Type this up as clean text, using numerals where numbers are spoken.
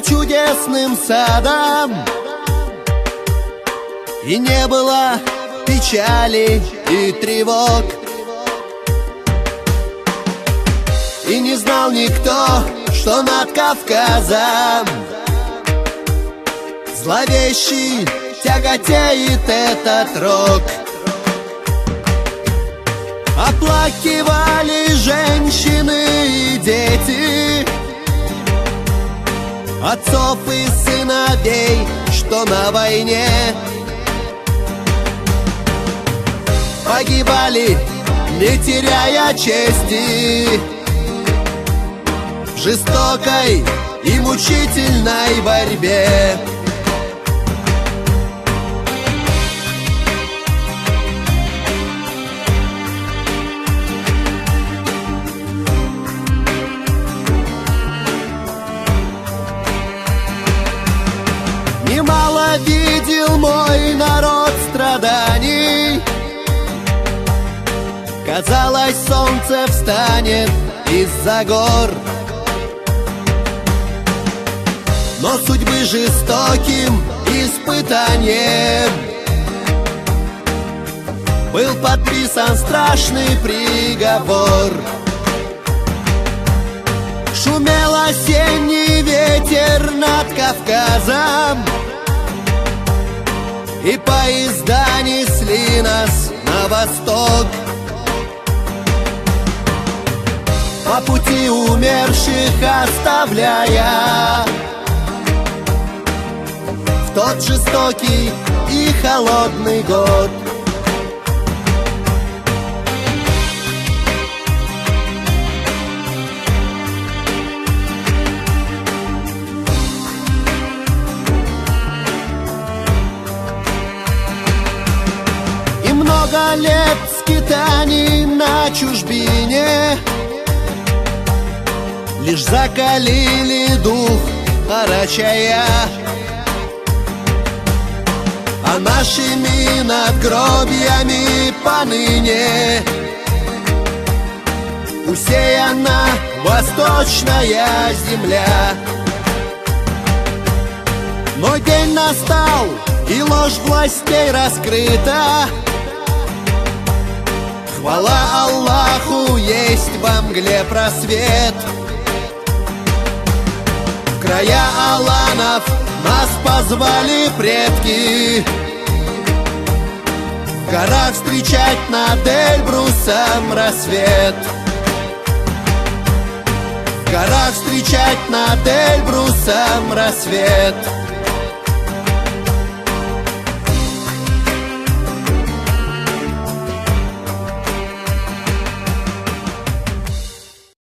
был чудесным садом, и не было печали и тревог, и не знал никто, что над Кавказом зловещий тяготеет этот рок. Оплакивали женщины и дети, отцов и сыновей, что на войне погибали, не теряя чести, в жестокой и мучительной борьбе. Немало видел мой народ страданий, казалось, солнце встанет из-за гор, но судьбы жестоким испытанием был подписан страшный приговор. Шумел осенний ветер над Кавказом, и поезда несли нас на восток. По пути умерших оставляя в тот жестокий и холодный год. И много лет скитаний на чужбине лишь закалили дух Карачая, а нашими надгробьями поныне усеяна восточная земля. Но день настал, и ложь властей раскрыта. Хвала Аллаху, есть во мгле просвет. В края Аланов нас позвали предки, в горах встречать над Эльбрусом рассвет. В горах встречать над Эльбрусом рассвет.